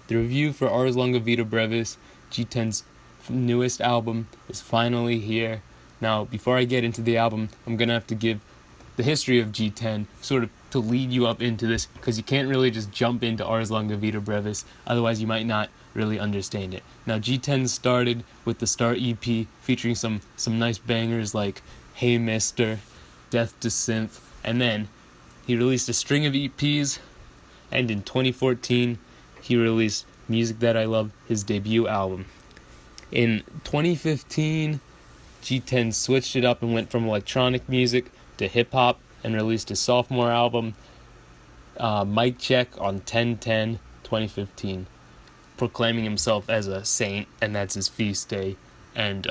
The review for Ars Longa Vita Brevis, G10's newest album, is finally here. Now, before I get into the album, I'm going to have to give the history of G10, sort of to lead you up into this, because you can't really just jump into Ars Longa Vita Brevis, otherwise you might not really understand it. Now, G10 started with the Star EP, featuring some nice bangers like Hey Mister, Death to Synth, and then he released a string of EPs, and in 2014, he released Music That I Love, his debut album. In 2015, G10 switched it up and went from electronic music to hip-hop and released his sophomore album, Mic Check, on 10/10/2015, proclaiming himself as a saint, and that's his feast day, and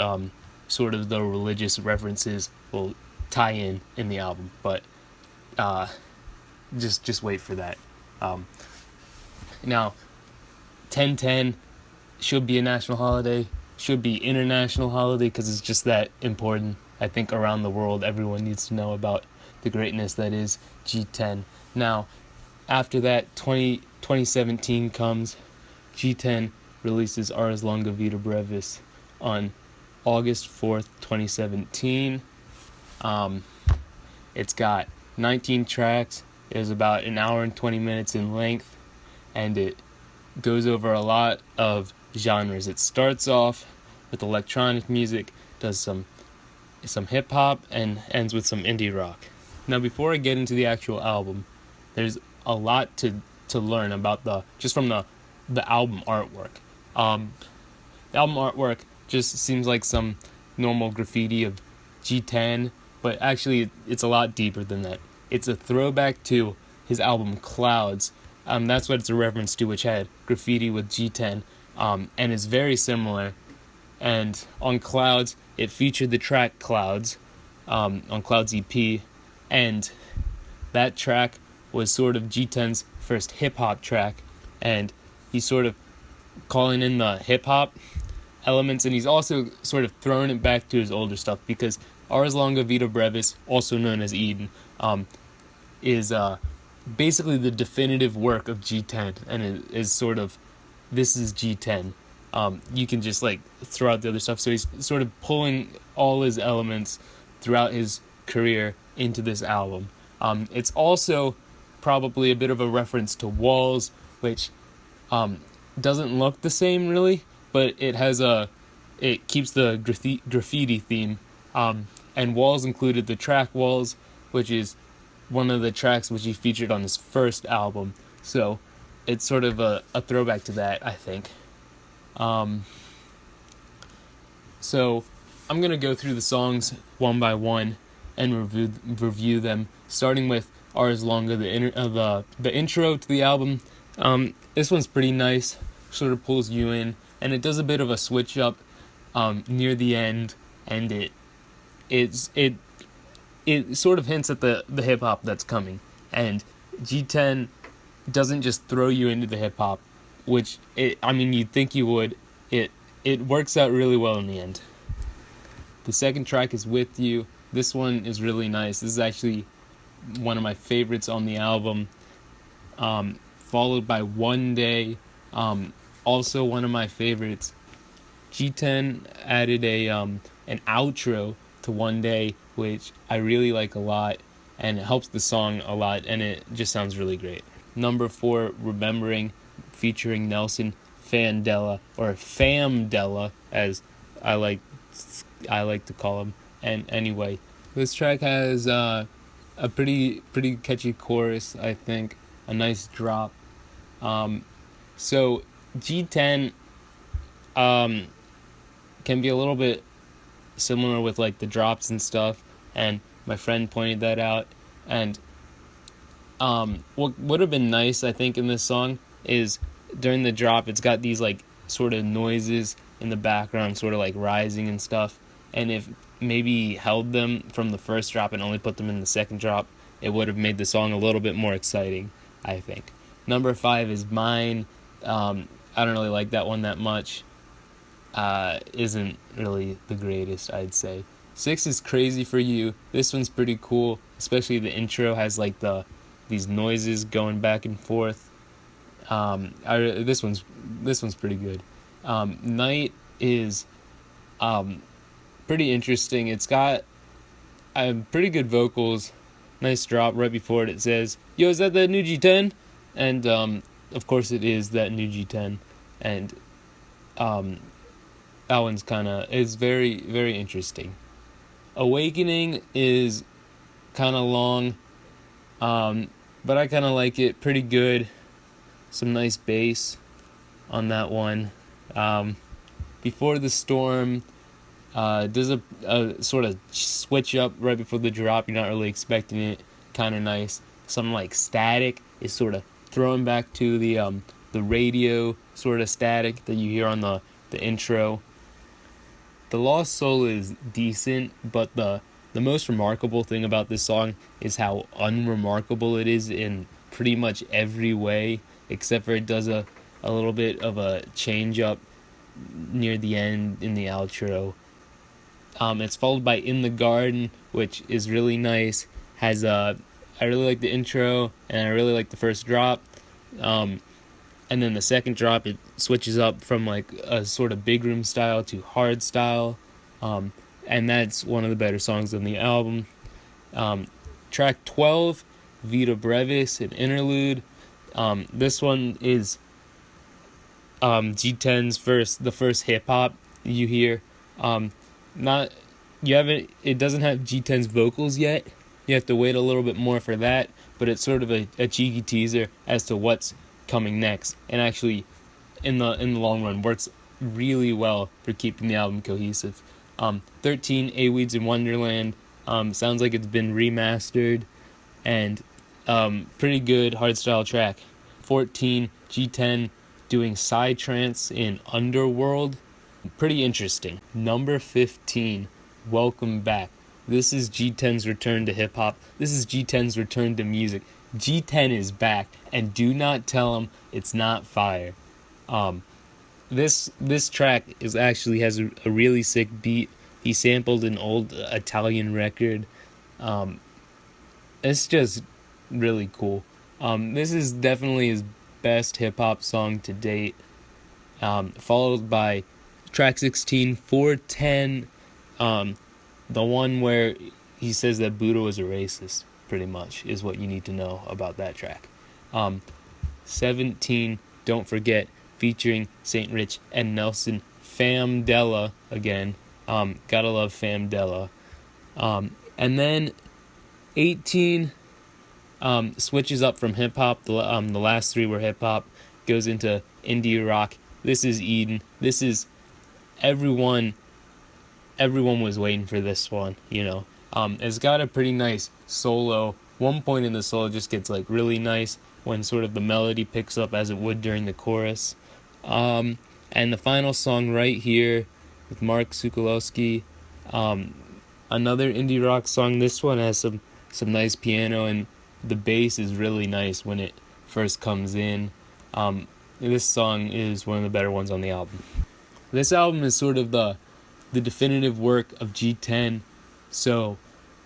sort of the religious references will tie in the album, but just wait for that. Now, 10/10 should be a national holiday, should be international holiday, because it's just that important. I think around the world, everyone needs to know about the greatness that is G10. Now, after that, 2017 comes. G10 releases Ars Longa Vita Brevis on August 4th, 2017. It's got 19 tracks. It is about an hour and 20 minutes in length, and it goes over a lot of genres. It starts off with electronic music, does some hip-hop, and ends with some indie rock. Now, before I get into the actual album, there's a lot to learn about from the album artwork. The album artwork just seems like some normal graffiti of G10, but actually it's a lot deeper than that. It's a throwback to his album Clouds. That's what it's a reference to, which had graffiti with G10, and is very similar. And on Clouds, it featured the track Clouds, on Clouds EP, and that track was sort of G10's first hip-hop track, and he's sort of calling in the hip-hop elements, and he's also sort of throwing it back to his older stuff, because Ars Longa Vita Brevis, also known as Eden, is basically the definitive work of G10, and it is sort of, this is G10. You can just throw out the other stuff, so he's sort of pulling all his elements throughout his career into this album. It's also probably a bit of a reference to Walls, which doesn't look the same really, but it keeps the graffiti theme, and Walls included the track Walls, which is one of the tracks which he featured on his first album, so it's sort of a throwback to that, I think. So I'm gonna go through the songs one by one and review them, starting with Ars Longa, the intro to the album. This one's pretty nice, sort of pulls you in, and it does a bit of a switch up near the end, and it sort of hints at the hip hop that's coming. And G10 doesn't just throw you into the hip hop, which you'd think you would. It works out really well in the end. The second track is With You. This one is really nice. This is actually one of my favorites on the album. Followed by One Day, also one of my favorites. G10 added an outro to One Day, which I really like a lot, and it helps the song a lot, and it just sounds really great. Number 4, Remembering, featuring Nelson Fandela, or Famdela, as I like to call him. And anyway, this track has a pretty catchy chorus, I think, a nice drop. So G10 can be a little bit similar with the drops and stuff, and my friend pointed that out. And what would have been nice, I think, in this song is during the drop, it's got these sort of noises in the background, sort of rising and stuff. And if maybe held them from the first drop and only put them in the second drop, it would have made the song a little bit more exciting, I think. Number 5 is Mine. I don't really like that one that much. Isn't really the greatest, I'd say. 6 is Crazy for You. This one's pretty cool, especially the intro has these noises going back and forth. This one's pretty good. Night is pretty interesting. It's got pretty good vocals. Nice drop right before it. It says, "Yo, is that the new G10?" And of course it is that new G10. And that one's is very, very interesting. Awakening is kind of long, but I kind of like it. Pretty good. Some nice bass on that one. Before the Storm does a sort of switch up right before the drop. You're not really expecting it. Kind of nice. Some like static is sort of throwing back to the radio sort of static that you hear on the intro. The Lost Soul is decent, but the most remarkable thing about this song is how unremarkable it is in pretty much every way, except for it does a little bit of a change up near the end in the outro. It's followed by In the Garden, which is really nice. I really like the intro, and I really like the first drop. And then the second drop, it switches up from like a sort of big room style to hard style. And that's one of the better songs on the album. Track 12, Vita Brevis, an interlude. This one is G10's the first hip hop you hear. It doesn't have G10's vocals yet. You have to wait a little bit more for that, but it's sort of a cheeky teaser as to what's coming next, and actually in the long run works really well for keeping the album cohesive. 13, A-Weeds in Wonderland, sounds like it's been remastered, and pretty good hardstyle track. 14, G10 doing Psytrance in Underworld, pretty interesting. Number 15, Welcome Back. This is G10's return to hip-hop. This is G10's return to music. G10 is back, and do not tell him it's not fire. This track has a really sick beat. He sampled an old Italian record. It's just really cool. This is definitely his best hip-hop song to date. Followed by track 16, 410, the one where he says that Buddha was a racist, pretty much, is what you need to know about that track. 17, Don't Forget, featuring Saint Rich and Nelson, Famdella again. Gotta love Famdella. And then 18 switches up from hip-hop. The last three were hip-hop. Goes into indie rock. This is Eden. This is everyone was waiting for this one, you know. It's got a pretty nice solo. One point in the solo just gets like really nice when sort of the melody picks up as it would during the chorus. And the final song right here with Mark Sukolowski, another indie rock song. This one has some nice piano, and the bass is really nice when it first comes in. This song is one of the better ones on the album. This album is sort of the definitive work of G10. So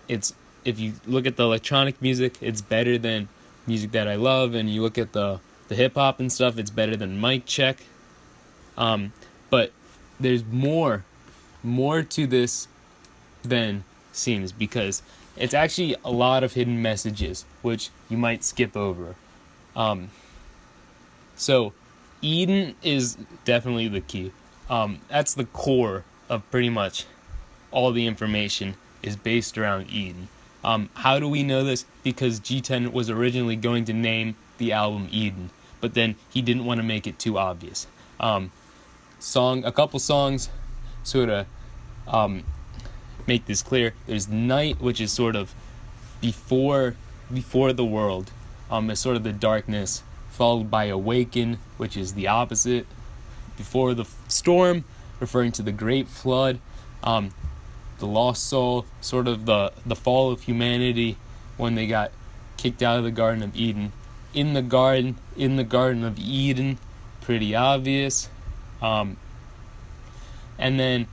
if you look at the electronic music, it's better than music that I love, and you look at the hip hop and stuff, it's better than Mic Check. But there's more to this than seems, because it's actually a lot of hidden messages which you might skip over. So Eden is definitely the key. That's the core of pretty much all the information is based around Eden. How do we know this? Because G10 was originally going to name the album Eden, but then he didn't want to make it too obvious. A couple songs sort of make this clear. There's Night, which is sort of before the world. It's sort of the darkness, followed by Awaken, which is the opposite. Before the Storm, referring to the Great Flood. The Lost Soul, sort of the fall of humanity when they got kicked out of the Garden of Eden. In the Garden of Eden, pretty obvious. And then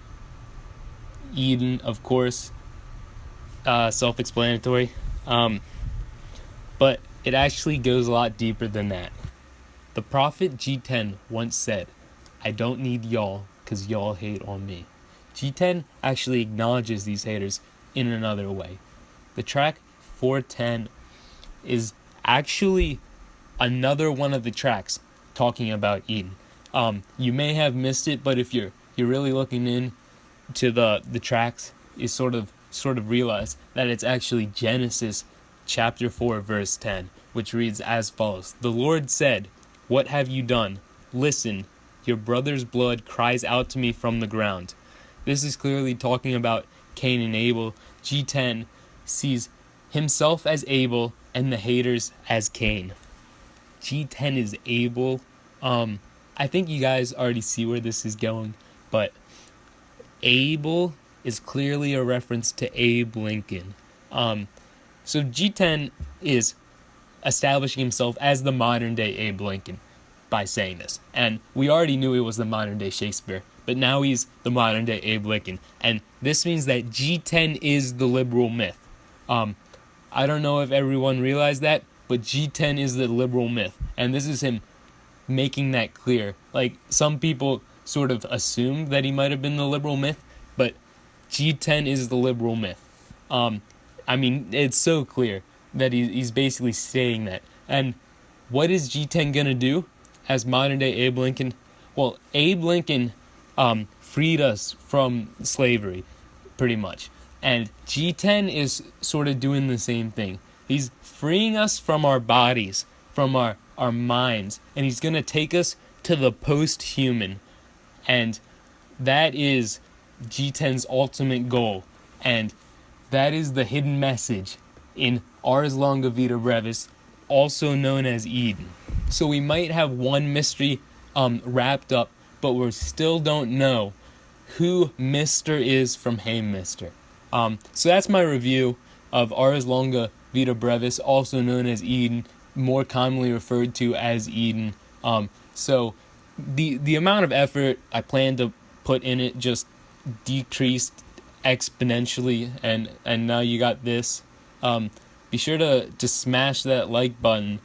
Eden, of course, self-explanatory. But it actually goes a lot deeper than that. The prophet G10 once said, "I don't need y'all, 'cause y'all hate on me." G10 actually acknowledges these haters in another way. The track 410 is actually another one of the tracks talking about Eden. You may have missed it, but if you're really looking in to the tracks, you sort of realize that it's actually Genesis chapter 4 verse 10, which reads as follows: "The Lord said, 'What have you done? Listen, your brother's blood cries out to me from the ground.'" This is clearly talking about Cain and Abel. G10 sees himself as Abel and the haters as Cain. G10 is Abel. I think you guys already see where this is going, but Abel is clearly a reference to Abe Lincoln. So G10 is establishing himself as the modern day Abe Lincoln by saying this. And we already knew he was the modern day Shakespeare, but now he's the modern day Abe Lincoln. And this means that G10 is the liberal myth. I don't know if everyone realized that, but G10 is the liberal myth. And this is him making that clear. Like, some people sort of assume that he might have been the liberal myth, but G10 is the liberal myth. I mean, it's so clear that he's basically saying that. And what is G10 gonna do as modern day Abe Lincoln? Well, Abe Lincoln freed us from slavery, pretty much. And G10 is sort of doing the same thing. He's freeing us from our bodies, from our minds, and he's going to take us to the post-human. And that is G10's ultimate goal. And that is the hidden message in Ars Longa Vita Brevis, also known as Eden. So we might have one mystery wrapped up, but we still don't know who Mr. is from Hey Mr. So that's my review of Ars Longa Vita Brevis, also known as Eden, more commonly referred to as Eden. So the amount of effort I plan to put in it just decreased exponentially, and now you got this. Be sure to smash that like button